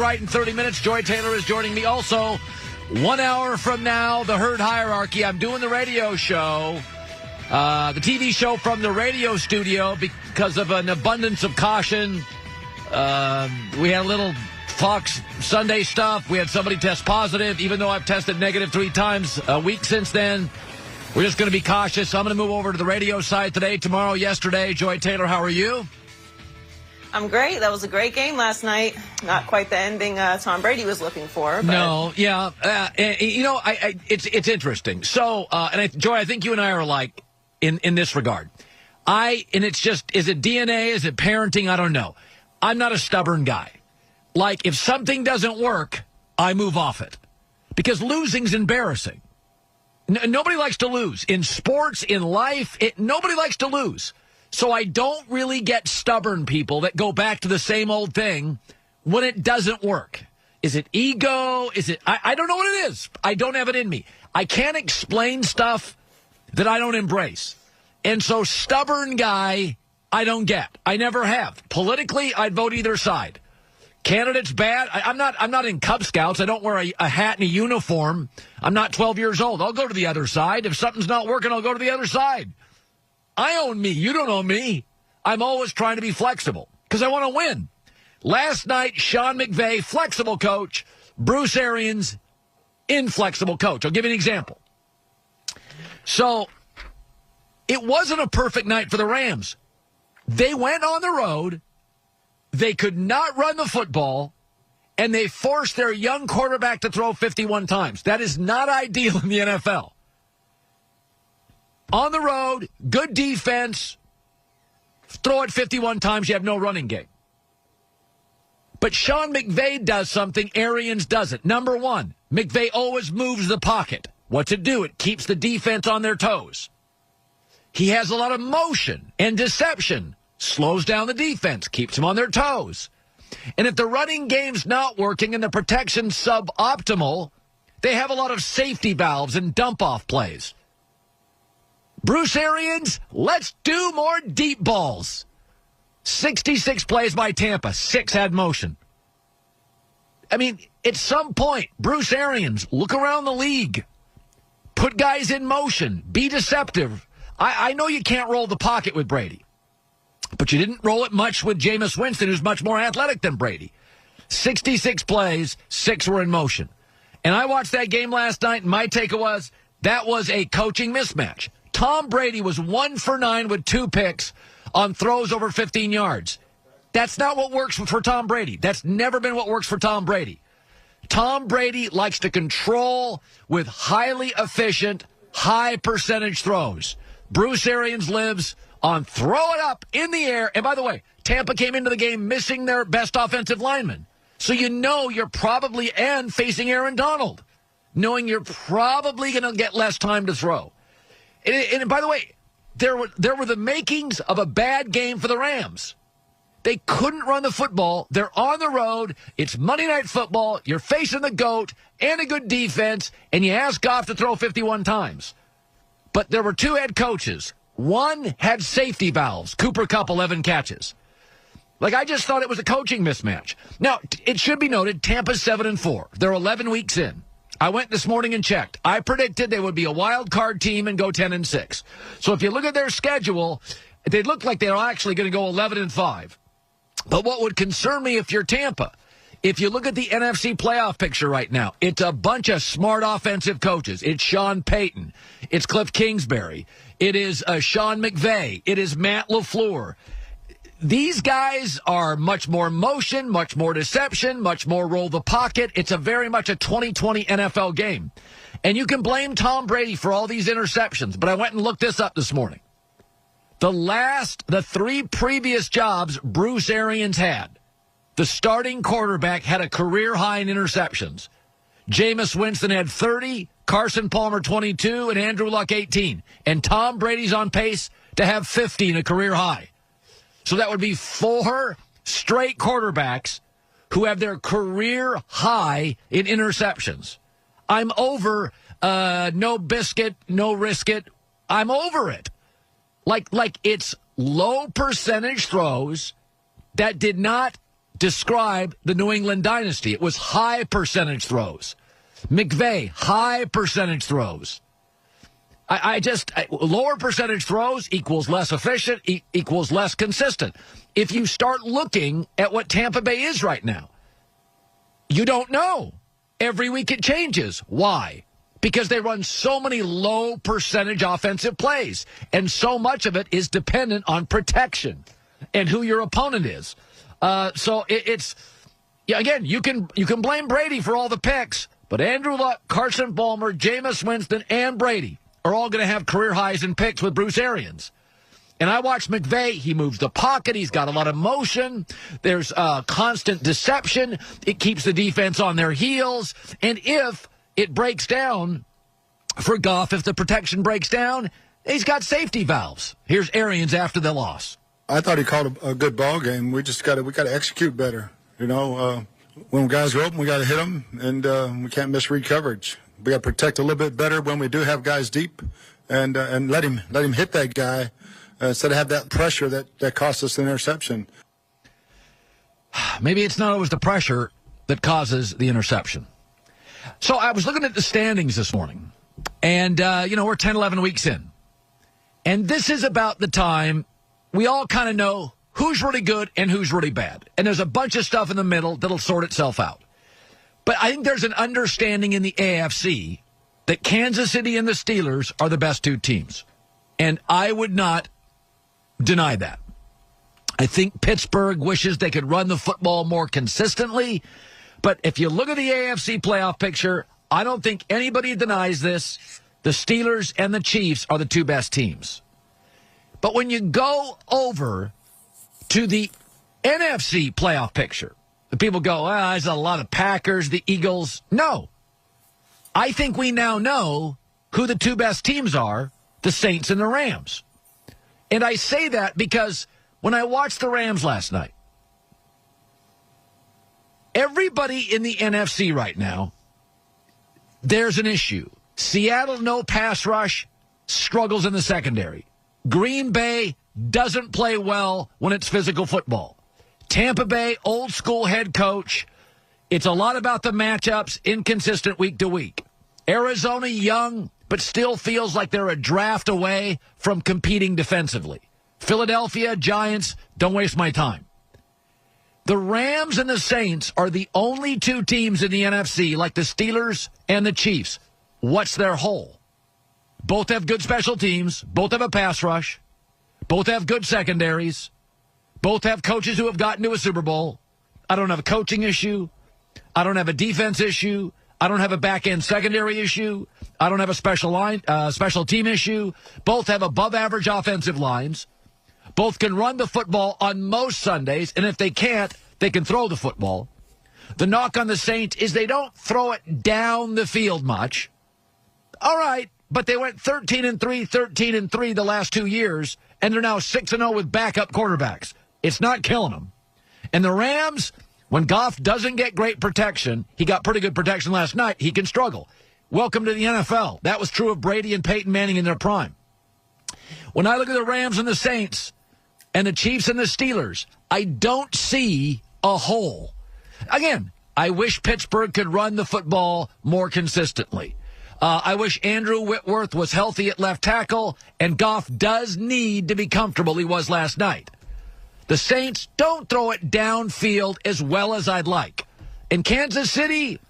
Right in 30 minutes, Joy Taylor is joining me. Also, 1 hour from now, the Herd Hierarchy. I'm doing the radio show, the TV show from the radio studio because of an abundance of caution. We had a little Fox Sunday stuff. We had somebody test positive, even though I've tested negative 3 times a week since then. We're just going to be cautious. So I'm going to move over to the radio side today, tomorrow, yesterday. Joy Taylor, how are you? I'm great. That was a great game last night. Not quite the ending Tom Brady was looking for. But. No, yeah. It's interesting. So, Joy, I think you and I are alike in this regard. And it's just, is it DNA? Is it parenting? I don't know. I'm not a stubborn guy. Like, if something doesn't work, I move off it. Because losing's embarrassing. Nobody likes to lose. In sports, in life, nobody likes to lose. So I don't really get stubborn people that go back to the same old thing when it doesn't work. Is it ego? Is it? I don't know what it is. I don't have it in me. I can't explain stuff that I don't embrace. And so stubborn guy, I don't get. I never have. Politically, I'd vote either side. Candidates bad. I'm not in Cub Scouts. I don't wear a hat and a uniform. I'm not 12 years old. I'll go to the other side. If something's not working, I'll go to the other side. I own me. You don't own me. I'm always trying to be flexible because I want to win. Last night, Sean McVay, flexible coach. Bruce Arians, inflexible coach. I'll give you an example. So it wasn't a perfect night for the Rams. They went on the road. They could not run the football, and they forced their young quarterback to throw 51 times. That is not ideal in the NFL. On the road, good defense, throw it 51 times, you have no running game. But Sean McVay does something Arians doesn't. Number one, McVay always moves the pocket. What's it do? It keeps the defense on their toes. He has a lot of motion and deception. Slows down the defense, keeps them on their toes. And if the running game's not working and the protection's suboptimal, they have a lot of safety valves and dump-off plays. Bruce Arians, let's do more deep balls. 66 plays by Tampa, 6 had motion. I mean, at some point, Bruce Arians, look around the league. Put guys in motion. Be deceptive. I know you can't roll the pocket with Brady. But you didn't roll it much with Jameis Winston, who's much more athletic than Brady. 66 plays, 6 were in motion. And I watched that game last night, and my take was that was a coaching mismatch. Tom Brady was 1 for 9 with 2 picks on throws over 15 yards. That's not what works for Tom Brady. That's never been what works for Tom Brady. Tom Brady likes to control with highly efficient, high percentage throws. Bruce Arians lives on throw it up in the air. And by the way, Tampa came into the game missing their best offensive lineman. So you know you're probably facing Aaron Donald, knowing you're probably going to get less time to throw. And by the way, there were the makings of a bad game for the Rams. They couldn't run the football. They're on the road. It's Monday Night Football. You're facing the GOAT and a good defense, and you ask Goff to throw 51 times. But there were 2 head coaches. One had safety valves. Cooper Kupp, 11 catches. I just thought it was a coaching mismatch. Now, it should be noted, Tampa's 7-4. They're 11 weeks in. I went this morning and checked. I predicted they would be a wild card team and go 10-6. So if you look at their schedule, they look like they're actually going to go 11-5. But what would concern me if you're Tampa, if you look at the NFC playoff picture right now, it's a bunch of smart offensive coaches. It's Sean Payton. It's Cliff Kingsbury. It is Sean McVay. It is Matt LaFleur. These guys are much more motion, much more deception, much more roll the pocket. It's very much a 2020 NFL game. And you can blame Tom Brady for all these interceptions, but I went and looked this up this morning. The 3 previous jobs Bruce Arians had, the starting quarterback had a career high in interceptions. Jameis Winston had 30, Carson Palmer 22, and Andrew Luck 18. And Tom Brady's on pace to have 50 in a career high. So that would be 4 straight quarterbacks who have their career high in interceptions. I'm over no biscuit, no risk it. I'm over it. Like it's low percentage throws that did not described the New England dynasty. It was high percentage throws. McVay, high percentage throws. Lower percentage throws equals less efficient, equals less consistent. If you start looking at what Tampa Bay is right now, you don't know. Every week it changes. Why? Because they run so many low percentage offensive plays, and so much of it is dependent on protection and who your opponent is. Again, you can blame Brady for all the picks, but Andrew Luck, Carson Palmer, Jameis Winston, and Brady are all going to have career highs in picks with Bruce Arians. And I watched McVay. He moves the pocket. He's got a lot of motion. There's constant deception. It keeps the defense on their heels. And if it breaks down for Goff, if the protection breaks down, he's got safety valves. Here's Arians after the loss. I thought he called a good ball game. We got to execute better. When guys are open, we got to hit them, and we can't misread coverage. We got to protect a little bit better when we do have guys deep, and let him hit that guy instead of have that pressure that costs us an interception. Maybe it's not always the pressure that causes the interception. So I was looking at the standings this morning, and we're 10, 11 weeks in, and this is about the time we all kind of know who's really good and who's really bad, and there's a bunch of stuff in the middle that'll sort itself out. But I think there's an understanding in the AFC that Kansas City and the Steelers are the best two teams. And I would not deny that. I think Pittsburgh wishes they could run the football more consistently. But if you look at the AFC playoff picture, I don't think anybody denies this. The Steelers and the Chiefs are the two best teams. But when you go over to the NFC playoff picture, the people go, there's a lot of Packers, the Eagles. No. I think we now know who the two best teams are, the Saints and the Rams. And I say that because when I watched the Rams last night, everybody in the NFC right now, there's an issue. Seattle, no pass rush, struggles in the secondary. Green Bay doesn't play well when it's physical football. Tampa Bay, old school head coach. It's a lot about the matchups, inconsistent week to week. Arizona, young, but still feels like they're a draft away from competing defensively. Philadelphia, Giants, don't waste my time. The Rams and the Saints are the only two teams in the NFC like the Steelers and the Chiefs. What's their hole? Both have good special teams. Both have a pass rush. Both have good secondaries. Both have coaches who have gotten to a Super Bowl. I don't have a coaching issue. I don't have a defense issue. I don't have a back-end secondary issue. I don't have a special team issue. Both have above-average offensive lines. Both can run the football on most Sundays, and if they can't, they can throw the football. The knock on the Saints is they don't throw it down the field much. All right, but they went 13-3, 13-3 the last 2 years, and they're now 6-0 with backup quarterbacks. It's not killing them. And the Rams, when Goff doesn't get great protection, he got pretty good protection last night, he can struggle. Welcome to the NFL. That was true of Brady and Peyton Manning in their prime. When I look at the Rams and the Saints and the Chiefs and the Steelers, I don't see a hole. Again, I wish Pittsburgh could run the football more consistently. I wish Andrew Whitworth was healthy at left tackle, and Goff does need to be comfortable. He was last night. The Saints don't throw it downfield as well as I'd like. In Kansas City,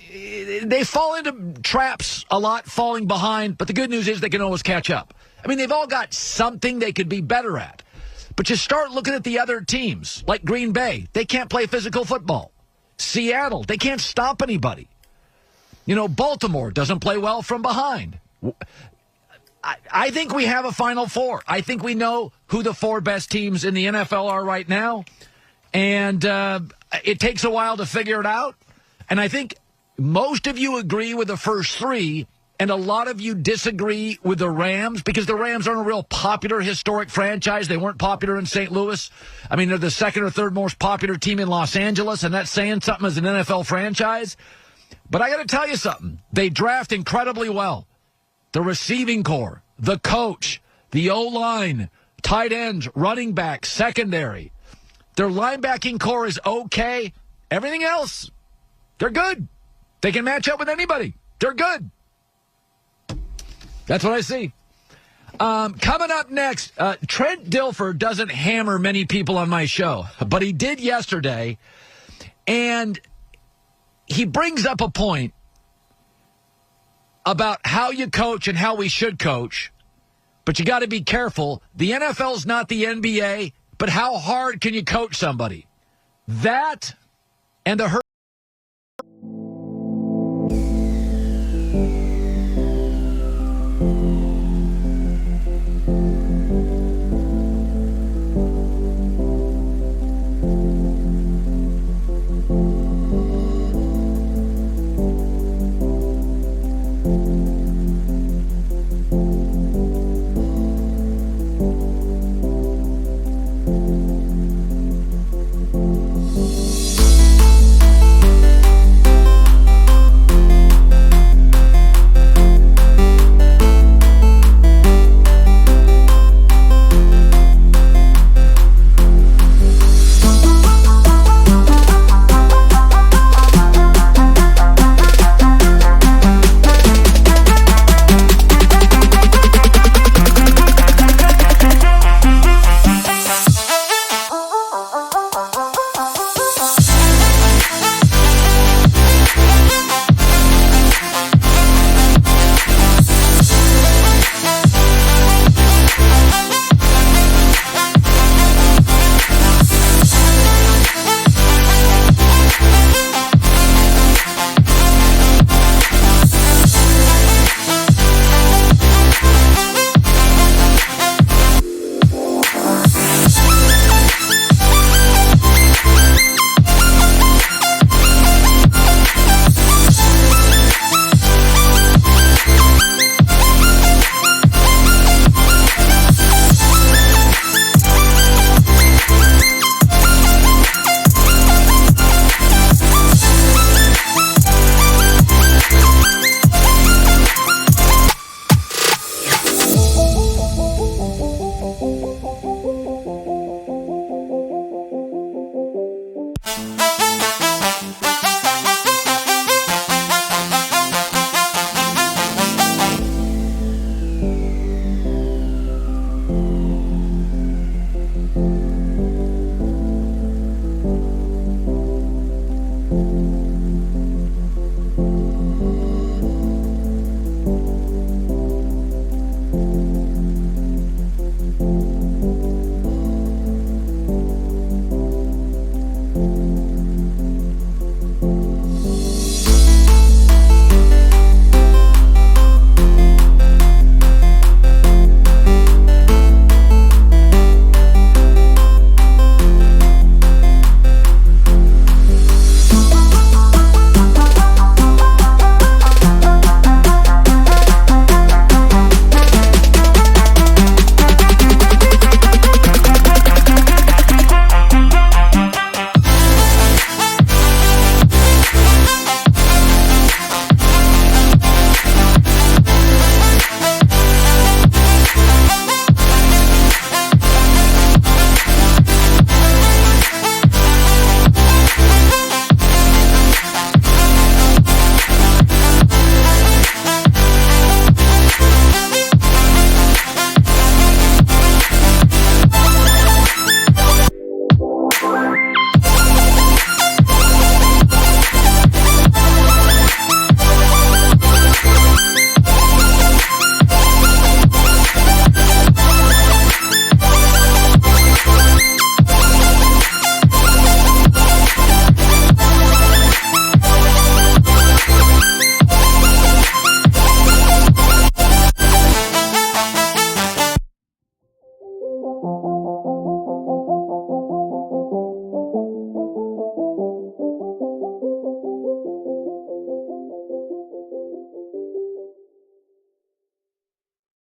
they fall into traps a lot, falling behind, but the good news is they can always catch up. I mean, they've all got something they could be better at. But you start looking at the other teams, like Green Bay. They can't play physical football. Seattle, they can't stop anybody. Baltimore doesn't play well from behind. I think we have a Final Four. I think we know who the four best teams in the NFL are right now. And it takes a while to figure it out. And I think most of you agree with the first three, and a lot of you disagree with the Rams because the Rams aren't a real popular historic franchise. They weren't popular in St. Louis. I mean, they're the second or third most popular team in Los Angeles, and that's saying something as an NFL franchise. But I got to tell you something. They draft incredibly well. The receiving core, the coach, the O-line, tight ends, running back, secondary. Their linebacking core is okay. Everything else, they're good. They can match up with anybody. They're good. That's what I see. Coming up next, Trent Dilfer doesn't hammer many people on my show, but he did yesterday, and he brings up a point about how you coach and how we should coach, but you got to be careful. The NFL's not the NBA, but how hard can you coach somebody? That and the hurt.